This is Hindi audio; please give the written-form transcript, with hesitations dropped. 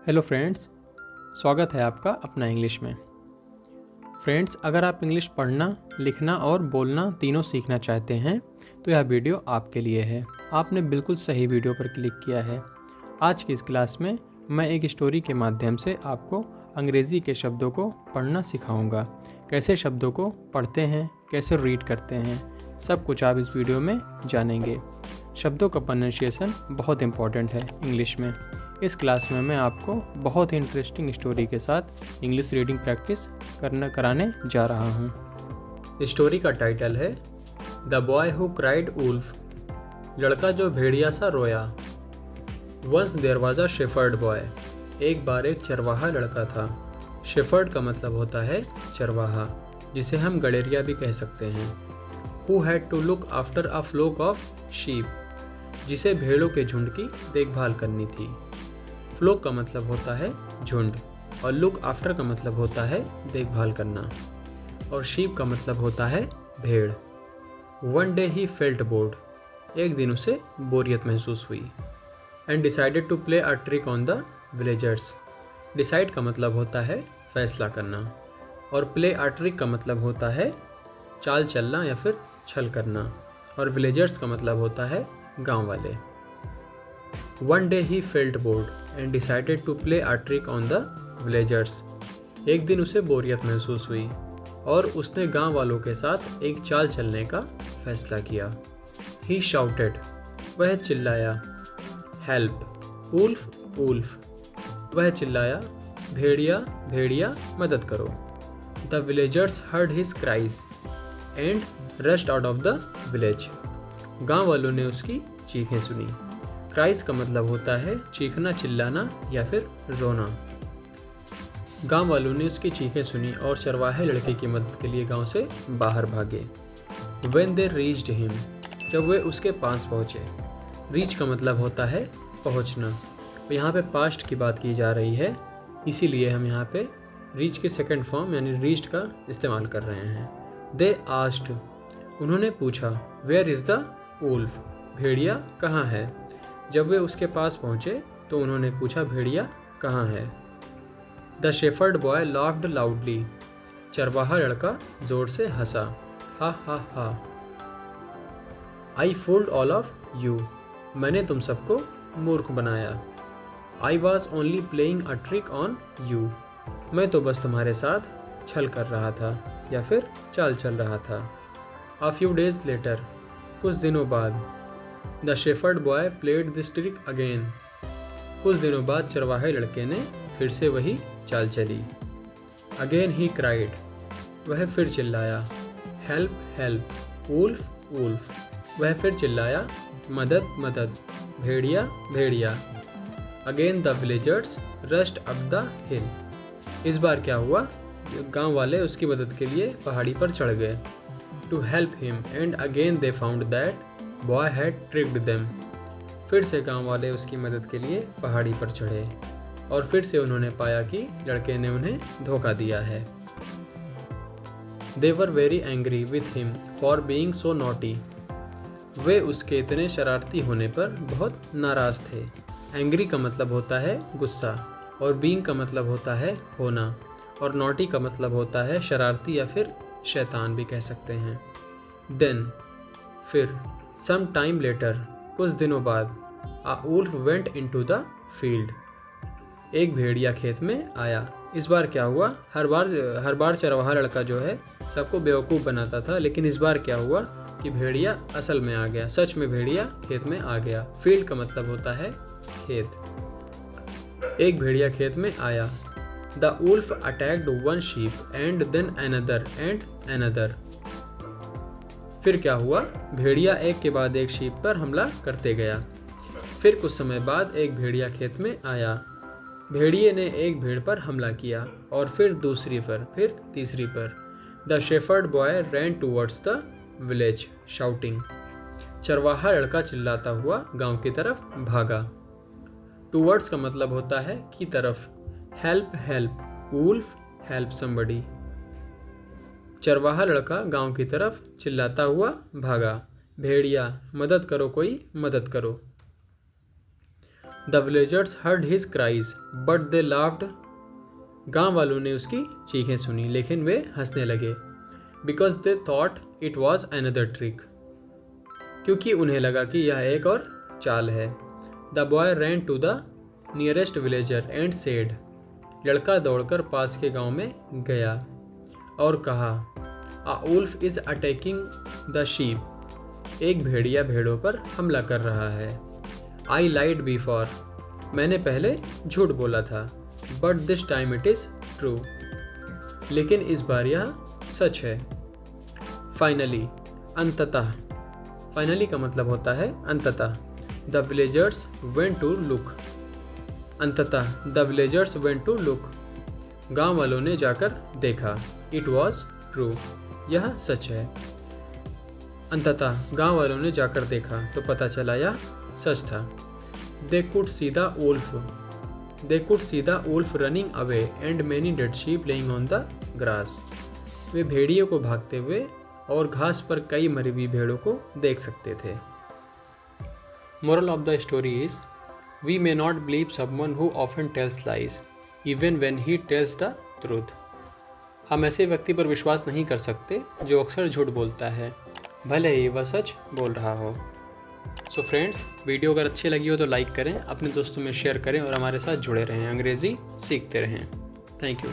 हेलो फ्रेंड्स, स्वागत है आपका अपना इंग्लिश में। फ्रेंड्स, अगर आप इंग्लिश पढ़ना, लिखना और बोलना तीनों सीखना चाहते हैं तो यह वीडियो आपके लिए है। आपने बिल्कुल सही वीडियो पर क्लिक किया है। आज की इस क्लास में मैं एक स्टोरी के माध्यम से आपको अंग्रेज़ी के शब्दों को पढ़ना सिखाऊंगा। कैसे शब्दों को पढ़ते हैं, कैसे रीड करते हैं, सब कुछ आप इस वीडियो में जानेंगे। शब्दों का प्रोनाउंसिएशन बहुत इंपॉर्टेंट है इंग्लिश में। इस क्लास में मैं आपको बहुत ही इंटरेस्टिंग स्टोरी के साथ इंग्लिश रीडिंग प्रैक्टिस कराने जा रहा हूँ। स्टोरी का टाइटल है the boy who cried wolf, लड़का जो भेड़िया सा रोया। Once there was a shepherd boy, एक बार एक चरवाहा लड़का था। शेफर्ड का मतलब होता है चरवाहा, जिसे हम गड़ेरिया भी कह सकते हैं। Who had to look after a flock of sheep, जिसे भेड़ों के झुंड की देखभाल करनी थी। फ्लोक का मतलब होता है झुंड और लुक आफ्टर का मतलब होता है देखभाल करना, और शीप का मतलब होता है भेड़। One day he felt bored, एक दिन उसे बोरियत महसूस हुई। And decided to play a trick on the villagers, decide का मतलब होता है फैसला करना, और प्ले अ ट्रिक का मतलब होता है चाल चलना या फिर छल करना, और विलेजर्स का मतलब होता है गांव वाले। One day he felt bored and decided to play a trick on the villagers, एक दिन उसे बोरियत महसूस हुई और उसने गांव वालों के साथ एक चाल चलने का फैसला किया। ही शाउटेड, वह चिल्लाया। हेल्प, वुल्फ वुल्फ, वह चिल्लाया भेड़िया भेड़िया मदद करो। The villagers heard his cries and rushed out of the village, गांव वालों ने उसकी चीखें सुनी। क्राइज का मतलब होता है चीखना, चिल्लाना या फिर रोना। गांव वालों ने उसकी चीखें सुनी और चरवाहे लड़के की मदद के लिए गांव से बाहर भागे। When they reached him, जब वे उसके पास पहुंचे। रीच का मतलब होता है पहुंचना, तो यहाँ पे पास्ट की बात की जा रही है, इसीलिए हम यहाँ पे रीच के सेकंड फॉर्म यानी रीच्ड का इस्तेमाल कर रहे हैं। They asked, उन्होंने पूछा। Where is the wolf, भेड़िया कहाँ है। जब वे उसके पास पहुँचे तो उन्होंने पूछा भेड़िया कहाँ है। The shepherd boy laughed loudly, चरवाहा लड़का जोर से हंसा। हा हा हा। आई फूल्ड ऑल ऑफ यू, मैंने तुम सबको मूर्ख बनाया। I was only playing a trick on you, मैं तो बस तुम्हारे साथ छल कर रहा था या फिर चाल चल रहा था। अ फ्यू डेज लेटर, कुछ दिनों बाद। The shepherd boy played this trick again, कुछ दिनों बाद चरवाहे लड़के ने फिर से वही चाल चली। अगेन ही क्राइड, वह फिर चिल्लाया। हेल्प हेल्प, वुल्फ वुल्फ, वह फिर चिल्लाया मदद मदद, भेड़िया भेड़िया। Again the villagers rushed up the hill, इस बार क्या हुआ, गांव वाले उसकी मदद के लिए पहाड़ी पर चढ़ गए। To help him and again they found that boy had tricked them, फिर से गांव वाले उसकी मदद के लिए पहाड़ी पर चढ़े और फिर से उन्होंने पाया कि लड़के ने उन्हें धोखा दिया है। They were very angry with him for being so naughty, वे उसके इतने शरारती होने पर बहुत नाराज थे। एंग्री का मतलब होता है गुस्सा, और बीइंग का मतलब होता है होना, और नॉटी का मतलब होता है शरारती या फिर शैतान भी कह सकते हैं। देन, फिर। सम टाइम लेटर, कुछ दिनों बाद। A wolf went into the field, एक भेड़िया खेत में आया। इस बार क्या हुआ, हर बार चरवाहा लड़का जो है सबको बेवकूफ़ बनाता था, लेकिन इस बार क्या हुआ कि भेड़िया असल में आ गया, सच में भेड़िया खेत में आ गया। फील्ड का मतलब होता है खेत। एक भेड़िया खेत में आया। The wolf attacked one sheep and then another and another, फिर क्या हुआ, भेड़िया एक के बाद एक शीप पर हमला करते गया। फिर कुछ समय बाद एक भेड़िया खेत में आया। भेड़िए ने एक भेड़ पर हमला किया और फिर दूसरी पर, फिर तीसरी पर। The shepherd boy rain towards the village shouting, चरवाहा लड़का चिल्लाता हुआ गांव की तरफ भागा। टूवर्ड्स का मतलब होता है की तरफ। Help help, wolf help somebody, चरवाहा लड़का गांव की तरफ चिल्लाता हुआ भागा। भेड़िया मदद करो, कोई मदद करो। The villagers heard his cries but they laughed. गांव वालों ने उसकी चीखें सुनी लेकिन वे हंसने लगे। Because they thought it was another trick, क्योंकि उन्हें लगा कि यह एक और चाल है। The boy ran to the nearest villager and said. लड़का दौड़कर पास के गांव में गया और कहा, a wolf is attacking the sheep. एक भेड़िया भेड़ों पर हमला कर रहा है। I lied before. मैंने पहले झूठ बोला था। But this time it is true. लेकिन इस बार यह सच है। फाइनली, अंततः। फाइनली का मतलब होता है अंततः। The villagers went to look. अंततः the villagers went to look. गांव वालों ने जाकर देखा। It was true. यह सच है। अंततः गांव वालों ने जाकर देखा तो पता चला यह सच था। They could see the wolf. They could see the wolf running away and many dead sheep laying on the grass. वे भेड़ियों को भागते हुए और घास पर कई मरी हुई भेड़ों को देख सकते थे। Moral of the story is, we may not believe someone who often tells lies even when he tells the truth. हम ऐसे व्यक्ति पर विश्वास नहीं कर सकते जो अक्सर झूठ बोलता है, भले ही वह सच बोल रहा हो। सो फ्रेंड्स, वीडियो अगर अच्छी लगी हो तो लाइक करें, अपने दोस्तों में शेयर करें और हमारे साथ जुड़े रहें, अंग्रेज़ी सीखते रहें। Thank you.